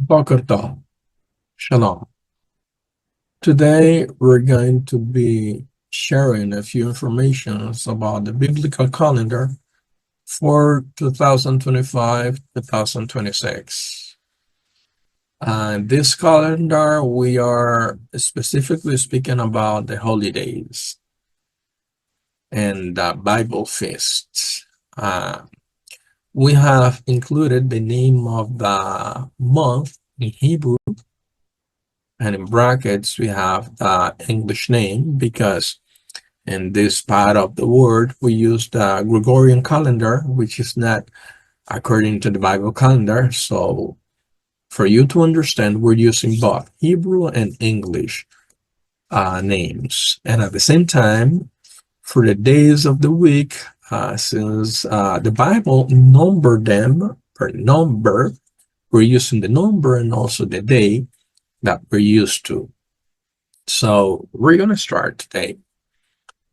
Boker Tov. Shalom. Today we're going to be sharing a few informations about the biblical calendar for 2025-2026. And this calendar, we are specifically speaking about the holidays and Bible feasts. We have included the name of the month in Hebrew, and in brackets we have the English name because in this part of the world we use the Gregorian calendar, which is not according to the Bible calendar. So for you to understand, we're using both Hebrew and English names. And at the same time, for the days of the week, since the Bible numbered them per number, we're using the number and also the day that we're used to. So we're going to start today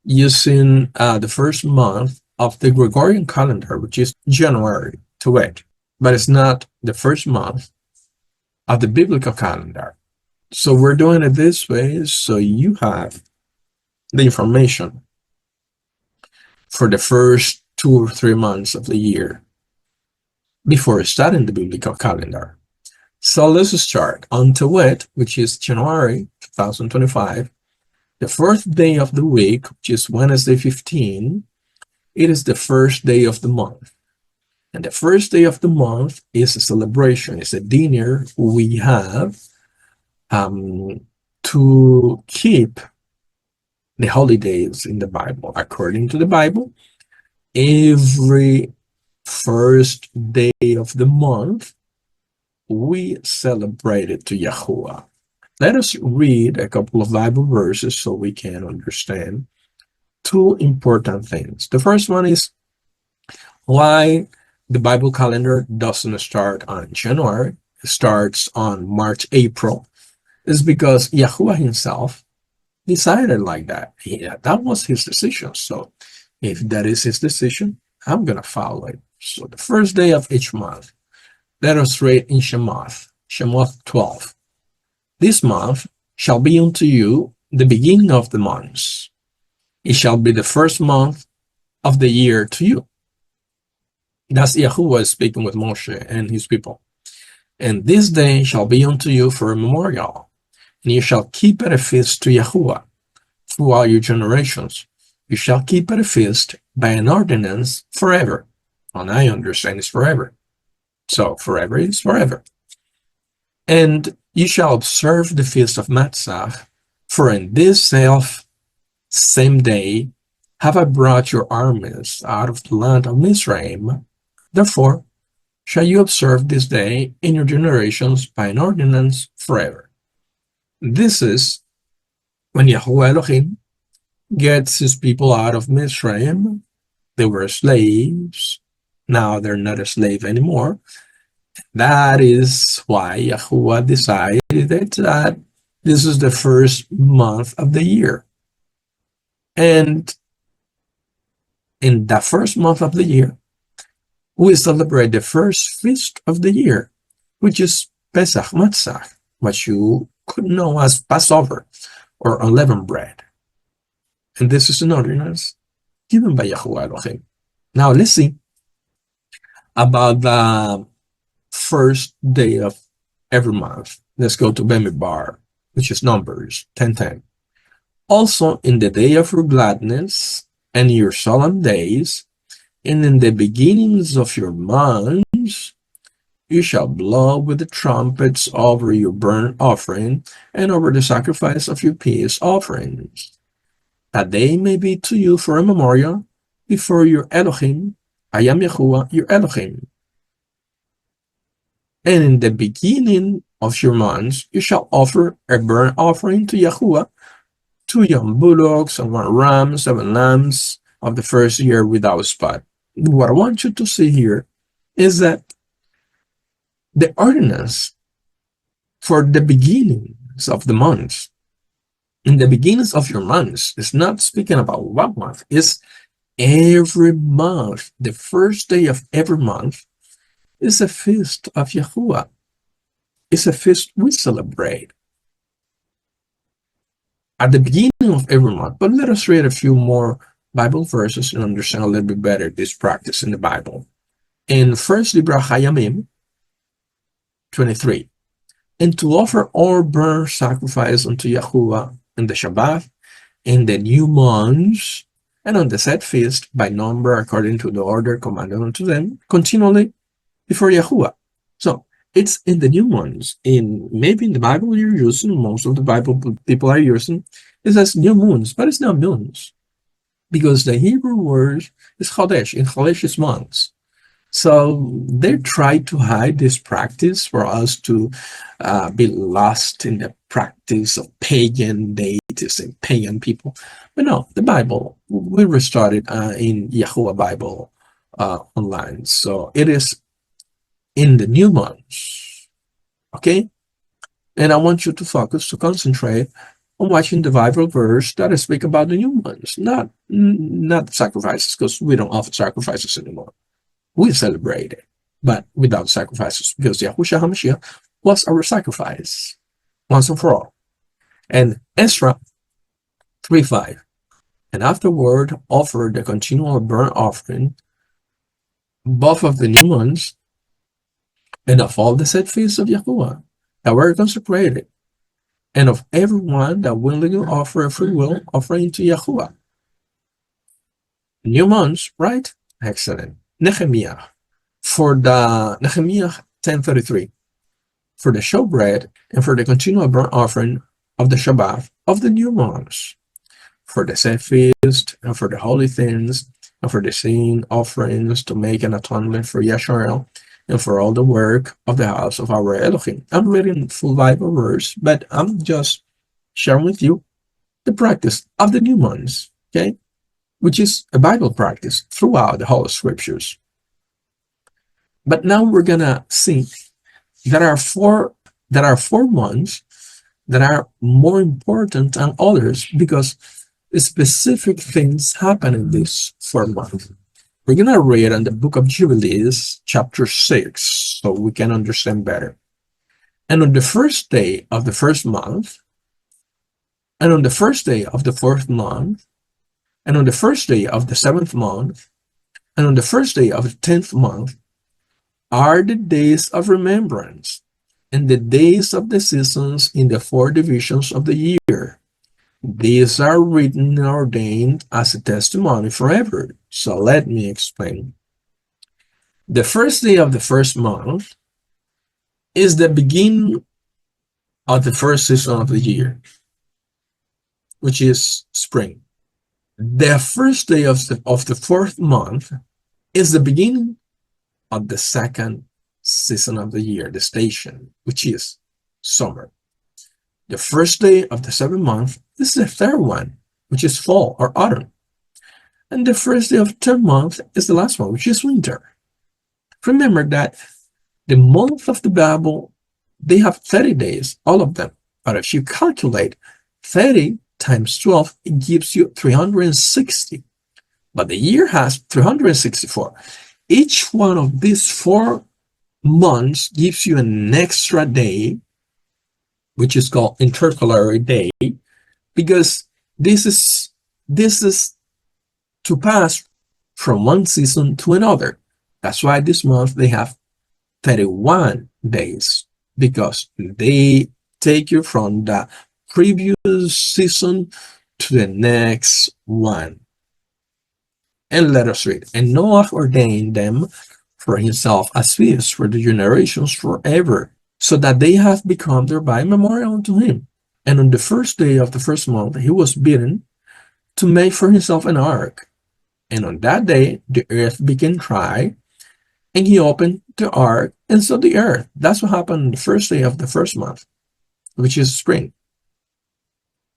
using the first month of the Gregorian calendar, which is January, to it. But it's not the first month of the biblical calendar. So we're doing it this way so you have the information for the first 2 or 3 months of the year before starting the biblical calendar. So let's start on Tewet, which is January 2025, the fourth day of the week, which is Wednesday 15. It is the first day of the month. And the first day of the month is a celebration. It's a dinner we have to keep the holidays in the Bible. According to the Bible, every first day of the month, we celebrate it to Yahuah. Let us read a couple of Bible verses so we can understand two important things. The first one is why the Bible calendar doesn't start on January, it starts on March, April, is because Yahuah himself decided like that. That was his decision. So if that is his decision, I'm going to follow it. So the first day of each month, let us read in Shemoth 12. This month shall be unto you the beginning of the months. It shall be the first month of the year to you. That's Yahuah speaking with Moshe and his people. And this day shall be unto you for a memorial, and you shall keep it a feast to Yahuah throughout your generations. You shall keep it a feast by an ordinance forever. And I understand it's forever. So forever is forever. And you shall observe the feast of Matzah, for in this same day have I brought your armies out of the land of Mizraim. Therefore shall you observe this day in your generations by an ordinance forever. This is when Yahuah Elohim gets his people out of Mizraim. They were slaves. Now they're not a slave anymore. That is why Yahuah decided that this is the first month of the year. And in the first month of the year, we celebrate the first feast of the year, which is Pesach Matzah, what you could know as Passover or unleavened bread. And this is an ordinance given by Yahuah Elohim. Now let's see about the first day of every month. Let's go to Bemidbar, which is Numbers 10:10. Also in the day of your gladness and your solemn days, and in the beginnings of your months, you shall blow with the trumpets over your burnt offering and over the sacrifice of your peace offerings, that they may be to you for a memorial before your Elohim. I am Yahuah, your Elohim. And in the beginning of your months, you shall offer a burnt offering to Yahuah, 2 young bullocks and 1 ram, 7 lambs of the first year without spot. What I want you to see here is that the ordinance for the beginnings of the months, in the beginnings of your months, is not speaking about one month, it's every month. The first day of every month is a feast of Yahuah. is a feast we celebrate at the beginning of every month. But let us read a few more Bible verses and understand a little bit better this practice in the Bible. In First Hayamim 23, and to offer all burnt sacrifice unto Yahuah in the Shabbath, in the new months, and on the set feast by number according to the order commanded unto them, continually before Yahuah. So it's in the new months. Maybe in the Bible you're using, most of the Bible people are using, it says new moons, but it's not moons, because the Hebrew word is Chodesh, and Chodesh is months. So they try to hide this practice for us to be lost in the practice of pagan deities and pagan people. But no, the Bible, we restarted in Yahuah Bible online. So it is in the new months, okay? And I want you to focus, to concentrate on watching the Bible verse that speak about the new months, not sacrifices, because we don't offer sacrifices anymore. We celebrate it, but without sacrifices, because Yahushua HaMashiach was our sacrifice once and for all. And Ezra 3:5, and afterward offered the continual burnt offering, both of the new months and of all the set feasts of Yahuwah that were consecrated, and of everyone that willingly offer a free will offering to Yahuwah. New months, right? Excellent. Nehemiah. For the Nehemiah 10:33, for the showbread and for the continual burnt offering of the Shabbath of the new months, for the set feast and for the holy things and for the sin offerings to make an atonement for Yasharel and for all the work of the house of our Elohim. I'm reading full Bible verse, but I'm just sharing with you the practice of the new months, okay? Which is a Bible practice throughout the whole scriptures. But now we're gonna see there are four months that are more important than others because specific things happen in this 4 months. We're gonna read in the book of Jubilees, chapter 6, so we can understand better. And on the first day of the first month, and on the first day of the fourth month, and on the first day of the seventh month, and on the first day of the 10th month, are the days of remembrance and the days of the seasons in the 4 divisions of the year. These are written and ordained as a testimony forever. So let me explain. The first day of the first month is the beginning of the first season of the year, which is spring. The first day of the fourth month is the beginning of the second season of the year, the station, which is summer. The first day of the seventh month is the third one, which is fall or autumn. And the first day of the third month is the last one, which is winter. Remember that the month of the Bible, they have 30 days, all of them. But if you calculate 30 times 12, it gives you 360. But the year has 364. Each one of these 4 months gives you an extra day, which is called intercalary day, because this is to pass from one season to another. That's why this month they have 31 days, because they take you from the previous season to the next one. And let us read. And Noah ordained them for himself as feasts for the generations forever, so that they have become thereby memorial unto him. And on the first day of the first month he was bidden to make for himself an ark. And on that day the earth became dry, and he opened the ark, and so the earth. That's what happened on the first day of the first month, which is spring.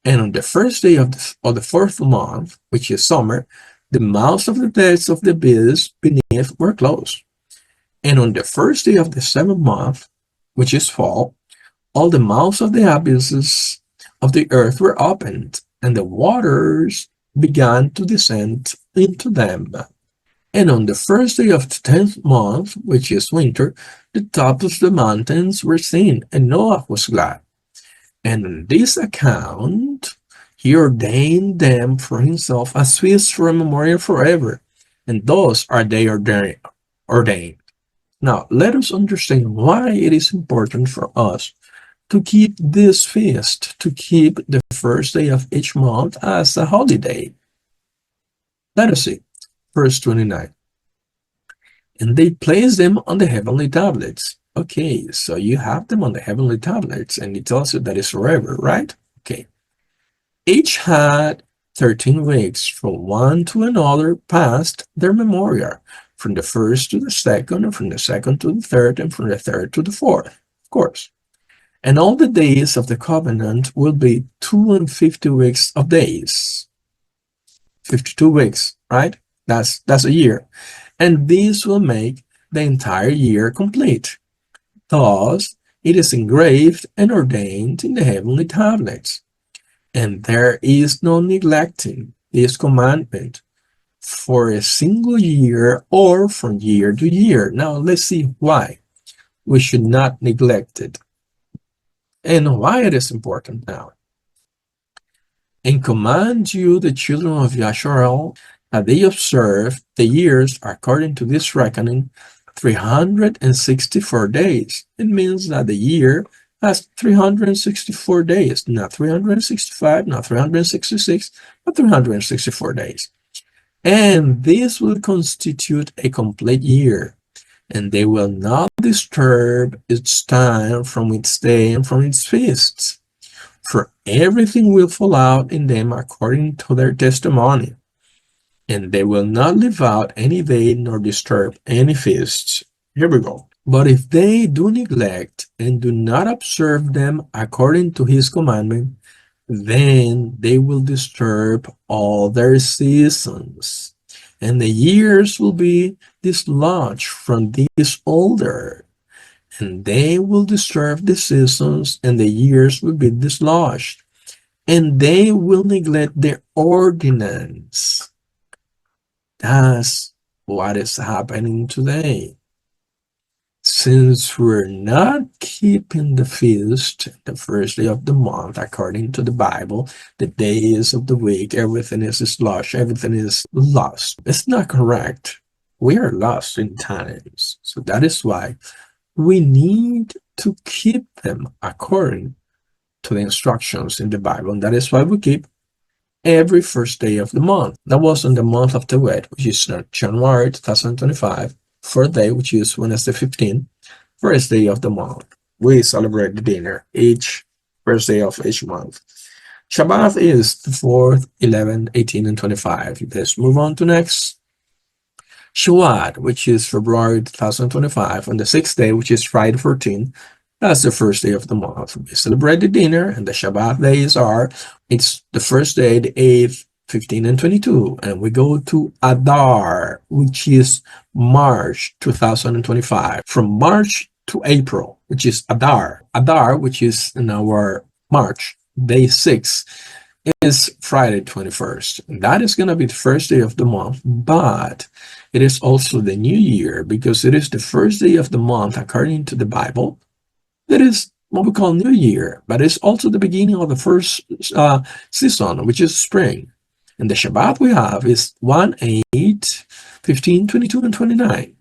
And on the first day of the fourth month, which is summer, the mouths of the depths of the abyss beneath were closed. And on the first day of the seventh month, which is fall, all the mouths of the abysses of the earth were opened, and the waters began to descend into them. And on the first day of the 10th month, which is winter, the tops of the mountains were seen, and Noah was glad. And on this account, he ordained them for himself as feasts for a memorial forever, and thus are they ordained. Now, let us understand why it is important for us to keep this feast, to keep the first day of each month as a holiday. Let us see. Verse 29. And they placed them on the heavenly tablets. Okay, so you have them on the heavenly tablets, and it tells you that it's forever, right? Okay. Each had 13 weeks from one to another past their memorial, from the first to the second, and from the second to the third, and from the third to the fourth, of course. And all the days of the covenant will be 250 weeks of days. 52 weeks, right? That's a year. And this will make the entire year complete. Thus, it is engraved and ordained in the heavenly tablets. And there is no neglecting this commandment for a single year or from year to year. Now, let's see why we should not neglect it and why it is important now. And command you, the children of Yasharel, that they observe the years according to this reckoning, 364 days. It means that the year has 364 days, not 365, not 366, but 364 days. And this will constitute a complete year, and they will not disturb its time from its day and from its feasts. For everything will fall out in them according to their testimony, and they will not leave out any day nor disturb any feasts. Here we go. But if they do neglect and do not observe them according to his commandment, then they will disturb all their seasons, and the years will be dislodged from this order, and they will disturb the seasons, and the years will be dislodged, and they will neglect the ordinance. That's what is happening today. Since we're not keeping the feast, the first day of the month, according to the Bible, the days of the week, everything is lost, everything is lost. It's not correct. We are lost in times. So that is why we need to keep them according to the instructions in the Bible. And that is why we keep every first day of the month. That was in the month of Tevet, which is January 2025. Fourth day, which is Wednesday 15, first day of the month. We celebrate the dinner each first day of each month. Shabbath is the 4th, 11th, 18, and 25. Let's move on to next. Shavuot, which is February 2025, on the 6th day, which is Friday 14. That's the first day of the month. We celebrate the dinner, and the Shabbat days are, it's the first day, the 8th, 15 and 22, and we go to Adar, which is March 2025. From March to April, which is Adar. Adar, which is in our March, day 6, is Friday 21st. And that is going to be the first day of the month, but it is also the new year because it is the first day of the month according to the Bible. That is what we call New Year, but it's also the beginning of the first season, which is spring. And the Shabbat we have is 1, 8, 15, 22, and 29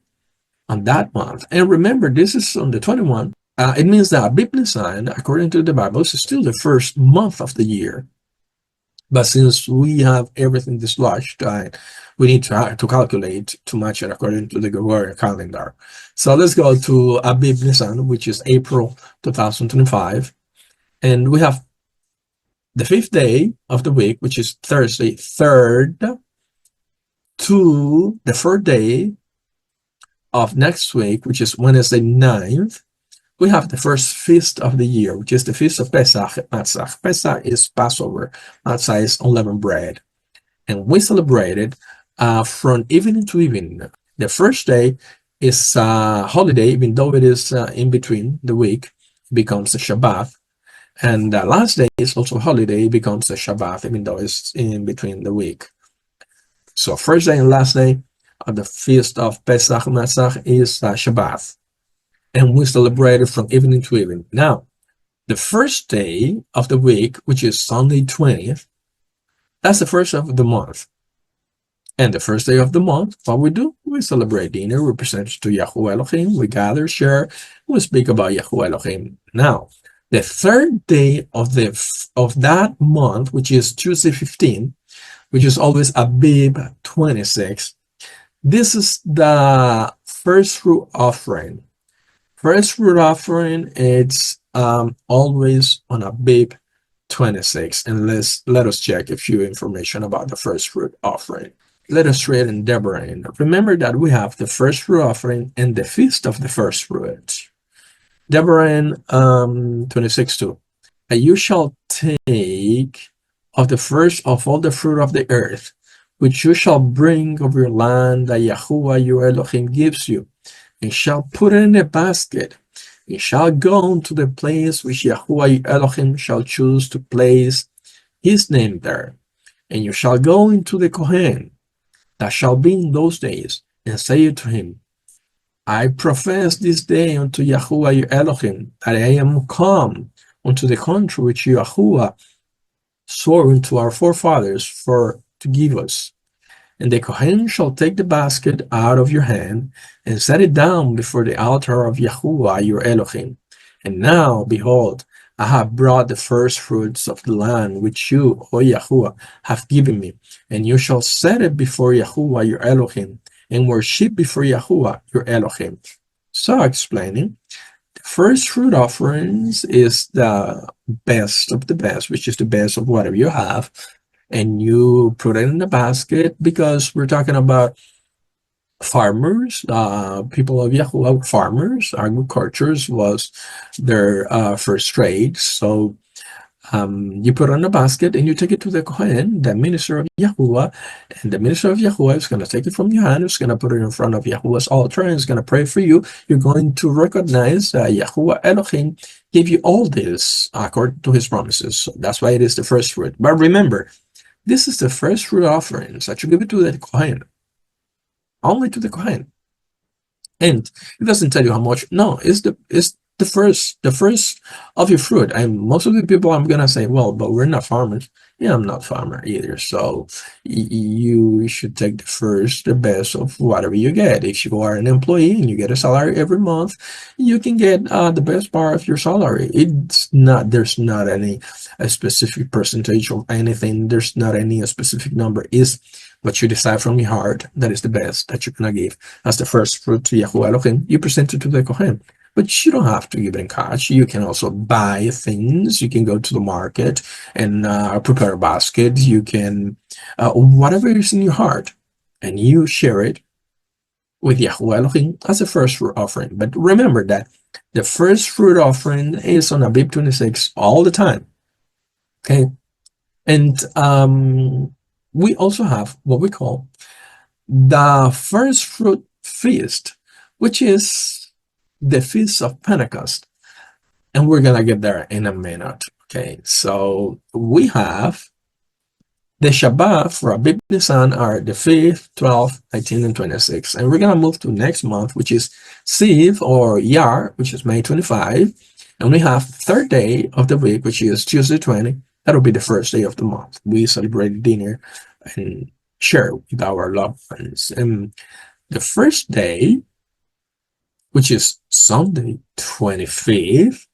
on that month. And remember, this is on the 21. It means that Abib Nisan, according to the Bible, is still the first month of the year. But since we have everything dislodged, we need to calculate to match it according to the Gregorian calendar. So let's go to Abib Nisan, which is April 2025. And we have the 5th day of the week, which is Thursday 3rd, to the 4th day of next week, which is Wednesday 9th. We have the first feast of the year, which is the feast of Pesach, Matzah. Pesach is Passover. Matzah is unleavened bread. And we celebrate it from evening to evening. The first day is a holiday, even though it is in between the week, it becomes a Shabbat. And the last day is also a holiday, it becomes a Shabbat, even though it's in between the week. So first day and last day of the Feast of Pesach Matzah is Shabbath, and we celebrate it from evening to evening. Now, the first day of the week, which is Sunday 20th, that's the first of the month. And the first day of the month, what we do, we celebrate dinner, we present to Yahuah Elohim, we gather, share, we speak about Yahuah Elohim. Now, the third day of that month, which is Tuesday 15, which is always Abib 26, this is the first fruit offering. First fruit offering, it's always on Abib 26. And let us check a few information about the first fruit offering. Let us read in Deborah. Remember that we have the first fruit offering and the feast of the first fruits. Deborah 26:2. And you shall take of the first of all the fruit of the earth, which you shall bring of your land that Yahuah your Elohim gives you, and shall put it in a basket. You shall go to the place which Yahuah your Elohim shall choose to place his name there. And you shall go into the Kohen that shall be in those days, and say to him, I profess this day unto Yahuah your Elohim, that I am come unto the country which Yahuah swore unto our forefathers to give us. And the Kohen shall take the basket out of your hand, and set it down before the altar of Yahuah your Elohim. And now, behold, I have brought the first fruits of the land which you, O Yahuah, have given me, and you shall set it before Yahuah your Elohim, and worship before Yahuah your Elohim. So, explaining, the first fruit offerings is the best of the best, which is the best of whatever you have, and you put it in the basket, because we're talking about farmers, people of Yahuah, farmers, agriculture was their first trade. So you put it in a basket and you take it to the Kohen, the minister of Yahuah, and the minister of Yahuah is going to take it from your hand, is going to put it in front of Yahuah's altar, and is going to pray for you. You're going to recognize that Yahuah Elohim gave you all this according to his promises. So that's why it is the first fruit. But remember, this is the first fruit offerings that you give it to the Kohen. Only to the Kohen. And it doesn't tell you how much. No, it's the first of your fruit. And most of the people, I'm gonna say, well, but we're not farmers. Yeah, I'm not farmer either. So you should take the best of whatever you get. If you are an employee and you get a salary every month, you can get the best part of your salary. There's not any a specific percentage of anything. There's not any specific number. Is what you decide from your heart that is the best that you're gonna give as the first fruit to Yahuah Elohim. You present it to the Kohen. But you don't have to give it in cash. You can also buy things. You can go to the market and prepare a basket. You can, whatever is in your heart, and you share it with Yahuah Elohim as a first fruit offering. But remember that the first fruit offering is on Abib 26 all the time. Okay? And we also have what we call the first fruit feast, which is the Feast of Pentecost, and we're gonna get there in a minute. Okay, so we have the Shabbat for Abib Nisan are the 5th, 12th, 19th, and 26th, and we're gonna move to next month, which is Siv or Yar, which is May 25, and we have third day of the week, which is Tuesday 20. That'll be the first day of the month. We celebrate dinner and share with our loved ones. And the first day, which is Sunday 25th,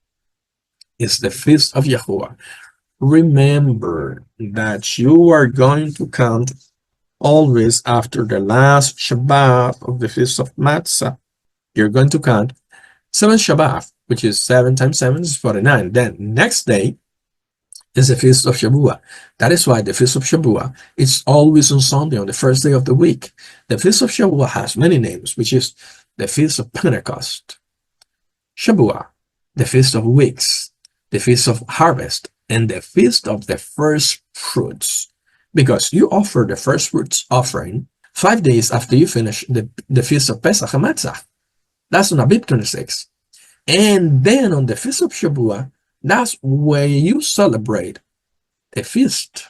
is the Feast of Yahuah. Remember that you are going to count always after the last Shabbat of the Feast of Matzah. You're going to count 7 Shabbat, which is 7 times 7 is 49. Then next day is the Feast of Shavuot. That is why the Feast of Shavuot is always on Sunday, on the first day of the week. The Feast of Shavuot has many names, which is the Feast of Pentecost, Shavuot, the Feast of Weeks, the Feast of Harvest, and the Feast of the First Fruits. Because you offer the first fruits offering 5 days after you finish the Feast of Pesach and Matzah. That's on Abib 26. And then on the Feast of Shavuot, that's where you celebrate a feast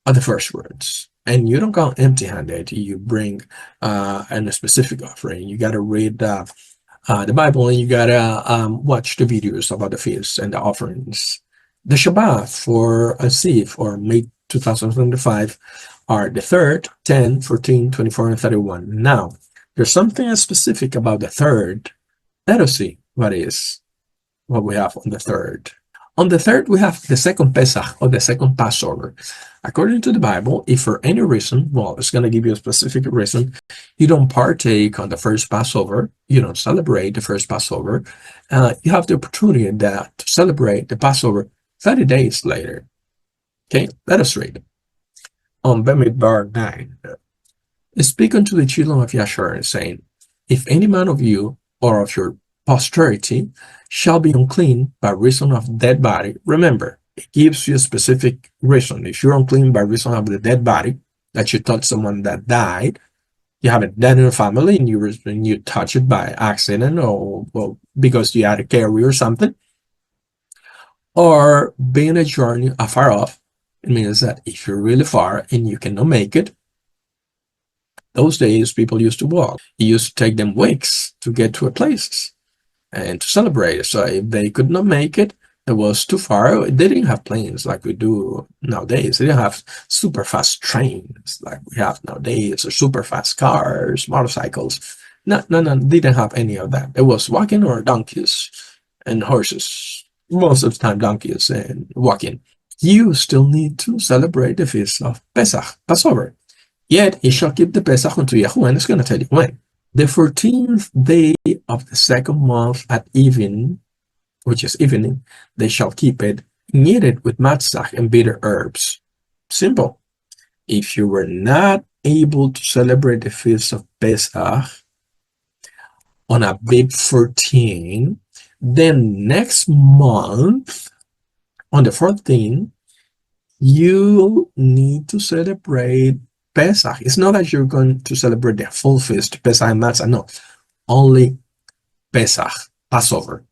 are the first fruits. And you don't go empty-handed. You bring a specific offering. You got to read the Bible, and you got to watch the videos about the feasts and the offerings. The Shabbath for a Siv or May 2025 are the 3rd, 10, 14, 24, and 31. Now, there's something specific about the 3rd. Let us see what we have on the 3rd. On the 3rd, we have the second Pesach, or the second Passover. According to the Bible, if for any reason, well, it's going to give you a specific reason, you don't partake on the first Passover, you don't celebrate the first Passover, you have the opportunity to celebrate the Passover 30 days later. Okay, let us read. On Bamidbar 9, speak unto the children of Yashar, saying, if any man of you or of your posterity shall be unclean by reason of dead body. Remember, it gives you a specific reason. If you're unclean by reason of the dead body, that you touch someone that died, you have a dead in your family, and you touch it by accident, or well, because you had a carry or something, or being a journey afar off. It means that if you're really far and you cannot make it, those days people used to walk. You used to take them weeks to get to a place and to celebrate. So if they could not make it, it was too far. They didn't have planes like we do nowadays. They didn't have super fast trains like we have nowadays, or super fast cars, motorcycles. No, they didn't have any of that. It was walking or donkeys and horses. Most of the time, donkeys and walking. You still need to celebrate the feast of Pesach, Passover. Yet, you shall keep the Pesach unto Yahuah, and it's going to tell you when. The 14th day of the second month at even, which is evening, they shall keep it, kneaded with matzah and bitter herbs. Simple. If you were not able to celebrate the feast of Pesach on a big 14, then next month, on the 14th, you need to celebrate Pesach. It's not that you're going to celebrate the full feast, Pesach and Matzah. No, only Pesach, Passover,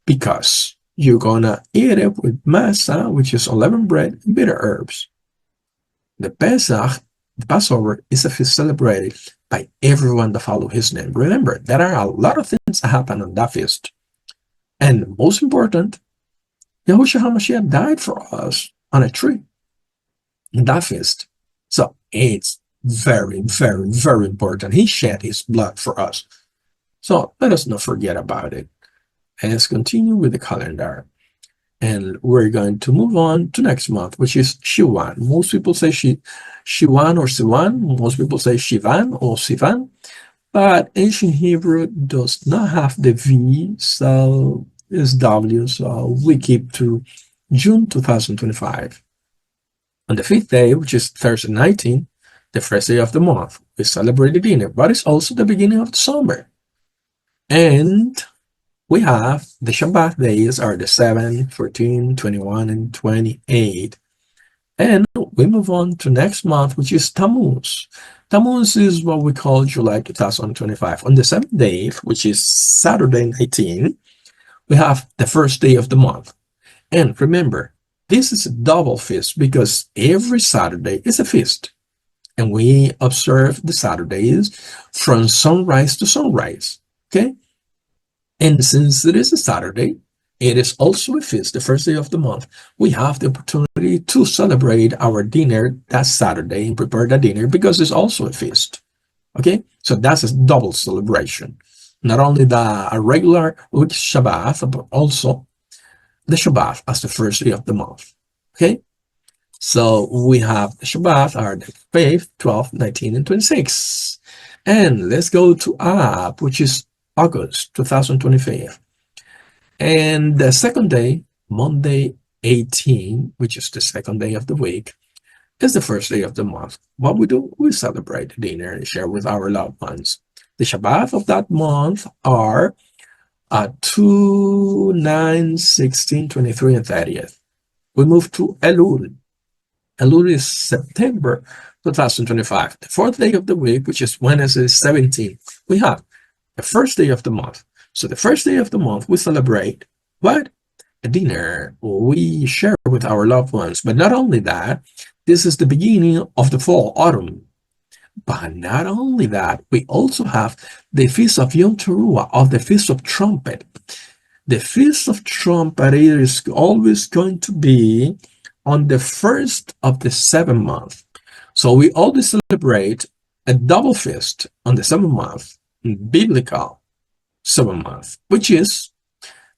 because you're gonna eat it with Matzah, which is unleavened bread and bitter herbs. The Pesach, the Passover, is a feast celebrated by everyone that follow his name. Remember, there are a lot of things that happen on that feast. And most important, Yahushua HaMashiach died for us on a tree in that feast. So it's very, very, very important. He shed his blood for us. So let us not forget about it. And let's continue with the calendar. And we're going to move on to next month, which is Shivan. Most people say Shivan or Sivan. Most people say Shivan or Sivan. But ancient Hebrew does not have the V, so it's W. So we keep to June 2025. On the 5th day, which is Thursday 19, the first day of the month, we celebrate the dinner, but it's also the beginning of the summer. And we have the Shabbat days are the 7, 14, 21, and 28. And we move on to next month, which is Tammuz. Tammuz is what we call July 2025. On the 7th day, which is Saturday 19, we have the first day of the month. And remember, this is a double feast because every Saturday is a feast. And we observe the Saturdays from sunrise to sunrise. Okay? And since it is a Saturday, it is also a feast, the first day of the month. We have the opportunity to celebrate our dinner that Saturday and prepare the dinner because it's also a feast. Okay? So that's a double celebration. Not only the regular week Shabbat, but also the Shabbat as the first day of the month. Okay? So we have the Shabbat are the 5th, 12th, 19, and 26. And let's go to Ab, which is August 2025. And the second day, Monday 18, which is the second day of the week, is the first day of the month. What we do, we celebrate the dinner and share with our loved ones. The Shabbat of that month are 2, 9, 16, 23, and 30th. We move to Elul. Elul is September 2025. The fourth day of the week, which is Wednesday 17, we have the first day of the month. So the first day of the month, we celebrate what? A dinner. We share with our loved ones. But not only that, This is the beginning of the fall, autumn. But not only that, we also have the Feast of Yom Teruah, of the Feast of Trumpet. The Feast of Trumpet is always going to be on the first of the seventh month. So we always celebrate a double feast on the seventh month, biblical seventh month, which is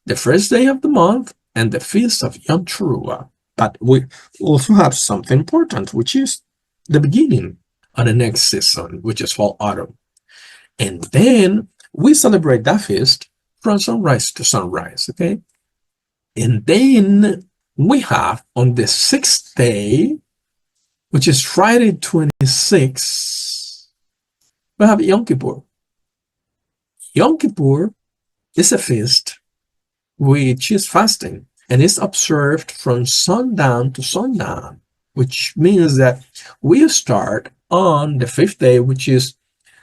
the first day of the month and the Feast of Yom Teruah. But we also have something important, which is the beginning of the next season, which is fall autumn. And then we celebrate that feast from sunrise to sunrise, okay? And then we have on the sixth day, which is Friday 26, we have Yom Kippur. Yom Kippur is a feast which is fasting and is observed from sundown to sundown, which means that we start on the fifth day, which is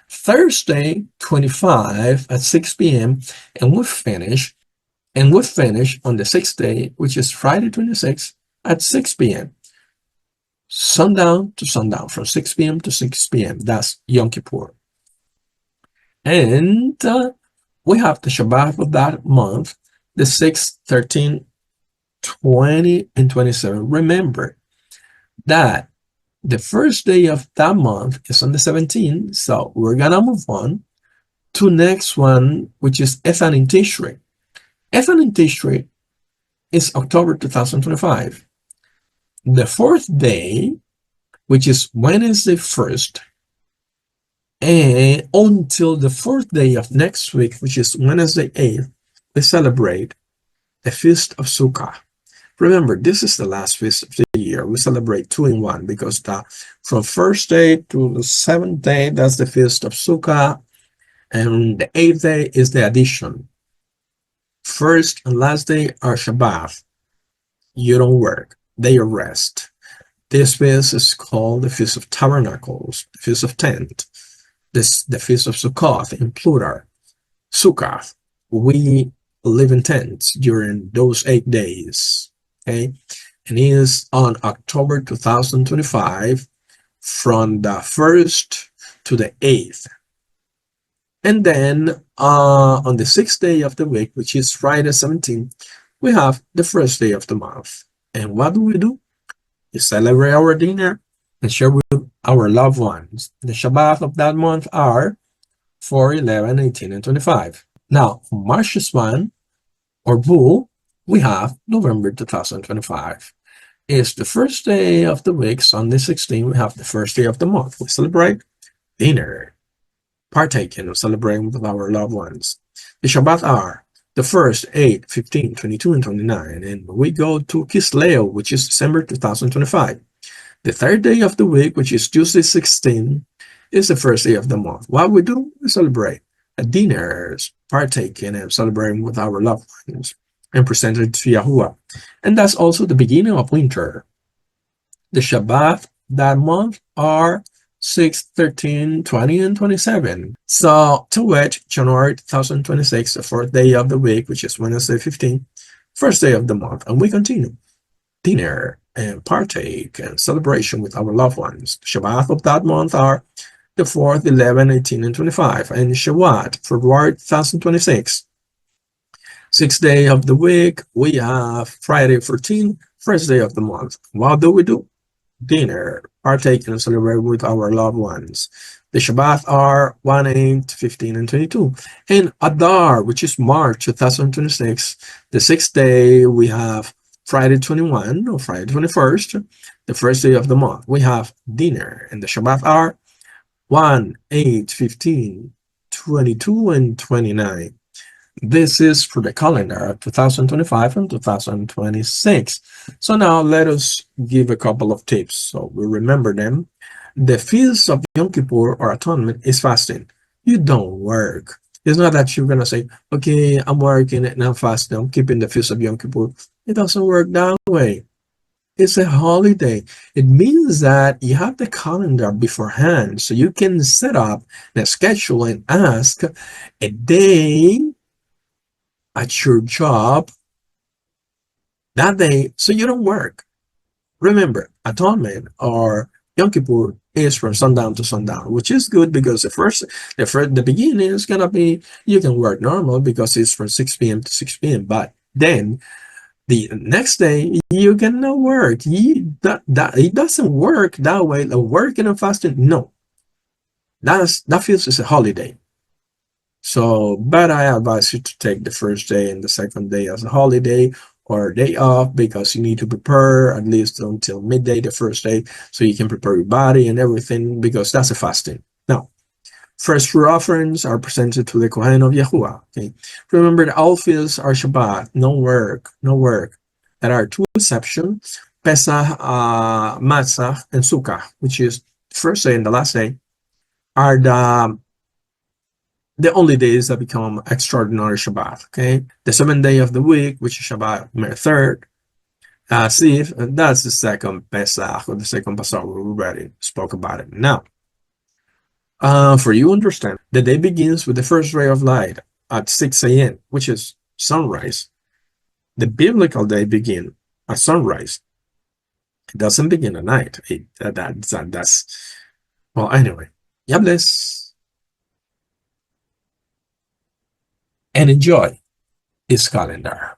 Thursday 25 at 6 p.m. and we finish on the sixth day, which is Friday 26 at 6 p.m. Sundown to sundown, from 6 p.m. to 6 p.m. That's Yom Kippur. And we have the Shabbat of that month, the 6th, 13, 20, and 27. Remember that the first day of that month is on the 17th, so we're gonna move on to next one, which is Ethan in Tishrei. Ethan in Tishrei is October 2025. The fourth day, which is Wednesday 1st, and until the fourth day of next week, which is Wednesday 8th, we celebrate the Feast of Sukkah. Remember, this is the last feast of the year. We celebrate two in one because from first day to the seventh day, that's the Feast of Sukkah, and the eighth day is the addition. First and last day are Shabbath. You don't work, day of rest. This feast is called the Feast of Tabernacles, the Feast of Tent, the Feast of Sukkot in plural. Sukkah. We live in tents during those 8 days. Okay, and it is on October 2025 from the 1st to the 8th. And then on the 6th day of the week, which is Friday 17th, we have the first day of the month. And what do? We celebrate our dinner and share with our loved ones. The Shabbat of that month are 4, 11, 18, and 25. Now, March 1, or Bull, we have November 2025. It's the first day of the week, Sunday 16, we have the first day of the month. We celebrate dinner, partaking of celebrating with our loved ones. The Shabbat are the first, 8, 15, 22, and 29, and we go to Kisleo, which is December 2025. The third day of the week, which is Tuesday 16, is the first day of the month. What we do, we celebrate dinners, partaking and celebrating with our loved ones, and presented to Yahuah. And that's also the beginning of winter. The Shabbat that month are 6, 13, 20, and 27. So to which January 2026, the fourth day of the week, which is Wednesday 15, first day of the month, and we continue dinner and partake and celebration with our loved ones. The Shabbat of that month are the 4th, 11, 18, and 25, and Shawwat, February 2026. Sixth day of the week, we have Friday 14, first day of the month. What do we do? Dinner, partake and celebrate with our loved ones. The Shabbat are 1, 8, 15, and 22. And Adar, which is March 2026, the sixth day, we have Friday 21 or Friday 21st, the first day of the month. We have dinner, and the Shabbat are 1, 8, 15, 22, and 29. This is for the calendar of 2025 and 2026. So now let us give a couple of tips so we remember them. The feast of Yom Kippur or Atonement is fasting. You don't work. It's not that you're going to say, okay, I'm working and I'm fasting, I'm keeping the feast of Yom Kippur. It doesn't work that way. It's a holiday. It means that you have the calendar beforehand so you can set up the schedule and ask a day at your job that day so you don't work. Remember, atonement or Yom Kippur is from sundown to sundown, which is good because the beginning is gonna be, you can work normal because it's from 6 p.m. to 6 p.m. But then the next day you cannot work. It doesn't work that way. Like working and fasting, no, that feels as a holiday. So, but I advise you to take the first day and the second day as a holiday or a day off because you need to prepare at least until midday the first day so you can prepare your body and everything because that's a fasting. Now, first fruit offerings are presented to the Kohen of Yahuah. Okay, remember that all feasts are Shabbat, no work, no work. There are two exceptions: Pesach, Matzah, and Sukkah, which is the first day and the last day, are the only days that become extraordinary Shabbat. Okay, the seventh day of the week, which is Shabbat May 3rd, Sif, that's the second Pesach or the second Passover. We already spoke about it. Now, for you understand, the day begins with the first ray of light at 6 a.m., which is sunrise. The biblical day begins at sunrise. It doesn't begin at night. That's well. Anyway, God bless and enjoy his calendar.